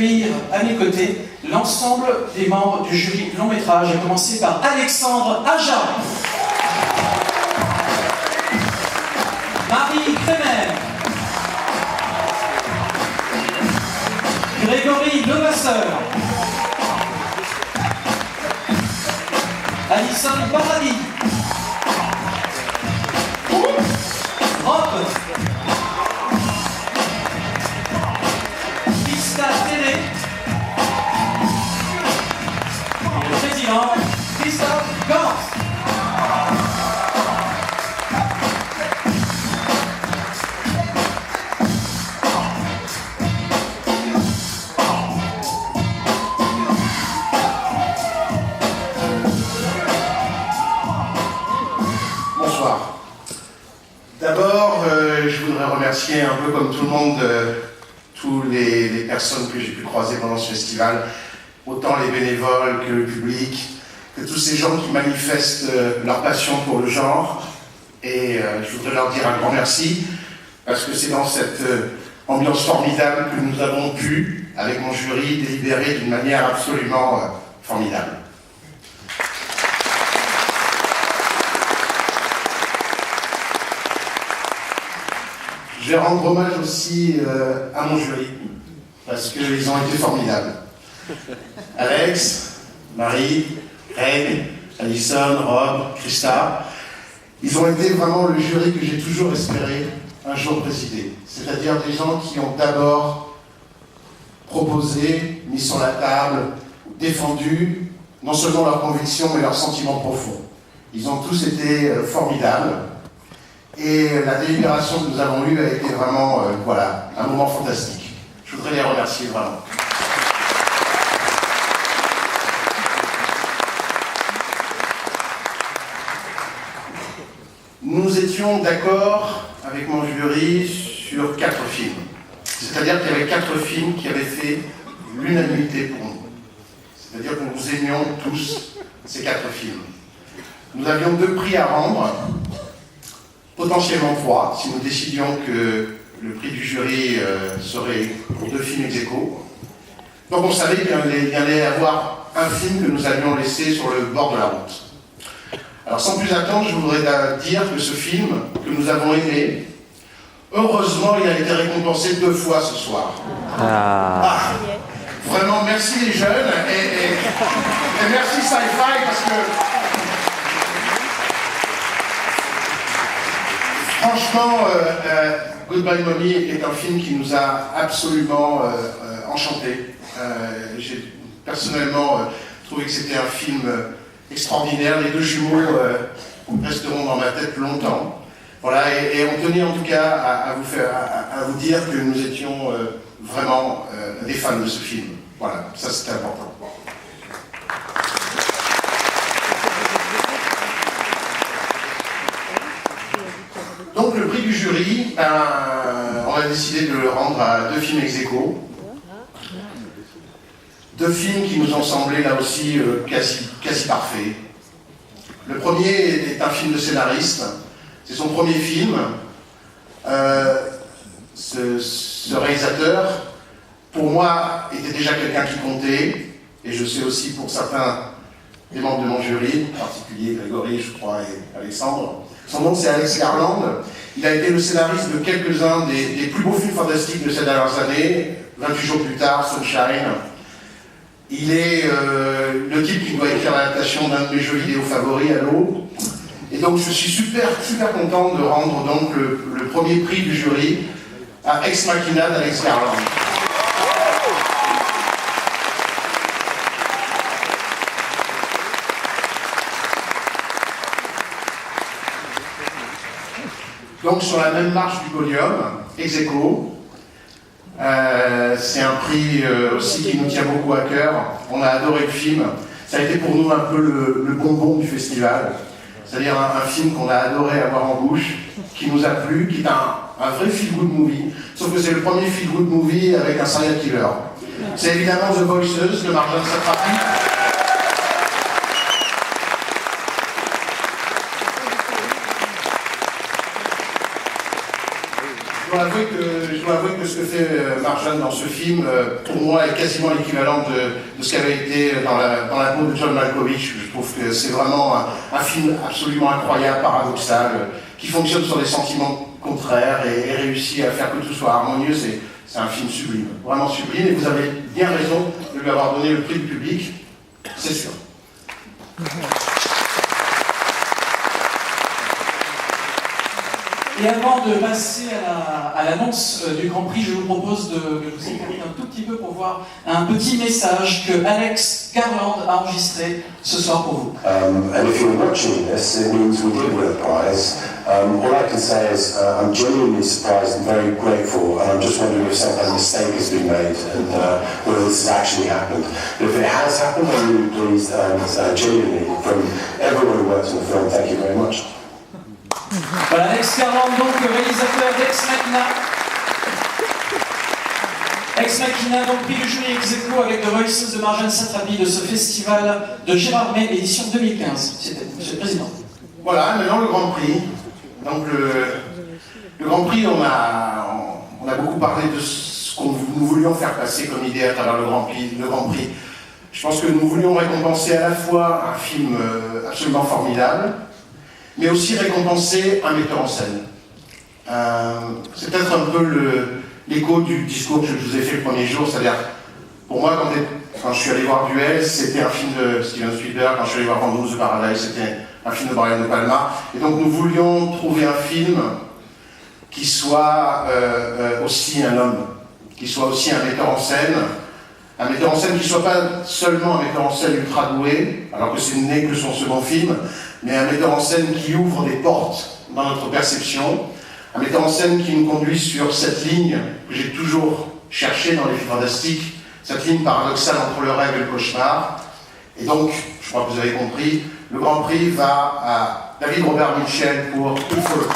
accueillir à mes côtés l'ensemble des membres du jury long métrage, à commencer par Alexandre Aja, Marie Crémer, Grégory Levasseur, Alison Paradis, Rob, Krista Télé, et le président Christophe Gans. Bonsoir. D'abord, je voudrais remercier un peu comme tout le monde toutes les personnes que j'ai pu croiser pendant ce festival, autant les bénévoles que le public, que tous ces gens qui manifestent leur passion pour le genre. Et je voudrais leur dire un grand merci, parce que c'est dans cette ambiance formidable que nous avons pu, avec mon jury, délibérer d'une manière absolument formidable. Je vais rendre hommage aussi à mon jury, parce qu'ils ont été formidables. Alex, Marie, Greg, Alison, Rob, Christa, ils ont été vraiment le jury que j'ai toujours espéré un jour présider. C'est-à-dire des gens qui ont d'abord proposé, mis sur la table, défendu non seulement leurs convictions, mais leurs sentiments profonds. Ils ont tous été formidables. Et la délibération que nous avons eue a été vraiment, voilà, un moment fantastique. Je voudrais les remercier vraiment. Nous étions d'accord avec mon jury sur 4 films. C'est-à-dire qu'il y avait 4 films qui avaient fait l'unanimité pour nous. C'est-à-dire que nous aimions tous ces 4 films. Nous avions 2 prix à rendre. Potentiellement 3, si nous décidions que le prix du jury serait pour 2 films ex aequo. Donc on savait qu'il y allait y avoir un film que nous allions laisser sur le bord de la route. Alors sans plus attendre, je voudrais dire que ce film que nous avons aimé, heureusement il a été récompensé 2 fois ce soir. Vraiment merci les jeunes et merci Sci-Fi parce que franchement, Goodbye Mommy est un film qui nous a absolument enchantés. J'ai personnellement trouvé que c'était un film extraordinaire. Les 2 jumeaux resteront dans ma tête longtemps. Voilà, et on tenait en tout cas à vous dire que nous étions vraiment des fans de ce film. Voilà, ça c'était important. Donc le prix du jury, on a décidé de le rendre à 2 films ex aequo. 2 films qui nous ont semblé là aussi quasi parfaits. Le premier est un film de scénariste, c'est son premier film. Ce réalisateur, pour moi, était déjà quelqu'un qui comptait, et je sais aussi pour certains des membres de mon jury, en particulier Grégory, je crois, et Alexandre. Son nom c'est Alex Garland. Il a été le scénariste de quelques-uns des plus beaux films fantastiques de ces dernières années. 28 jours plus tard, Sunshine. Il est le type qui doit écrire l'adaptation d'un de mes jeux vidéo favoris, Halo. Et donc je suis super content de rendre donc le premier prix du jury à Ex Machina d'Alex Garland. Donc sur la même marche du podium, ex aequo, c'est un prix aussi qui nous tient beaucoup à cœur. On a adoré le film. Ça a été pour nous un peu le bonbon du festival. C'est-à-dire un film qu'on a adoré avoir en bouche, qui nous a plu, qui est un vrai feel-good movie. Sauf que c'est le premier feel-good movie avec un serial killer. C'est évidemment The Voices, le Marjane Satrapi. je dois avouer que ce que fait Marjane dans ce film, pour moi, est quasiment l'équivalent de ce qu'avait été dans la peau de John Malkovich. Je trouve que c'est vraiment un film absolument incroyable, paradoxal, qui fonctionne sur des sentiments contraires et réussit à faire que tout soit harmonieux. C'est un film sublime, vraiment sublime, et vous avez bien raison de lui avoir donné le prix du public, c'est sûr. Et avant de passer à l'annonce du Grand Prix, je vous propose de vous écouter un tout petit peu pour voir un petit message que Alex Garland a enregistré ce soir pour vous. And if you're watching this, it means we did win a prize. All I can say is I'm genuinely surprised and very grateful, and I'm just wondering if some kind of mistake has been made and whether this has actually happened. But if it has happened, I'm really pleased and genuinely, from everyone who works on the film, thank you very much. Voilà, Alex Garland, donc réalisateur d'Ex Machina. Ex Machina, donc prix du jury ex aequo avec The Voices de Marjane Satrapi de ce festival de Gérard May, édition 2015. C'était Monsieur le Président. Voilà, maintenant le Grand Prix. Donc le Grand Prix, on a beaucoup parlé de ce que nous voulions faire passer comme idée à travers le Grand Prix. Je pense que nous voulions récompenser à la fois un film absolument formidable, mais aussi récompenser un metteur en scène. C'est peut-être un peu l'écho du discours que je vous ai fait le premier jour, c'est-à-dire, pour moi, quand je suis allé voir Duel, c'était un film de Steven Spielberg, quand je suis allé voir Vendôme the Paradise, c'était un film de Brian De Palma, et donc nous voulions trouver un film qui soit aussi un homme, qui soit aussi un metteur en scène qui ne soit pas seulement un metteur en scène ultra doué, alors que ce n'est que son second film, mais un metteur en scène qui ouvre des portes dans notre perception, un metteur en scène qui nous conduit sur cette ligne que j'ai toujours cherchée dans les films fantastiques, cette ligne paradoxale entre le rêve et le cauchemar. Et donc, je crois que vous avez compris, le Grand Prix va à David Robert Mitchell pour Tout Follow.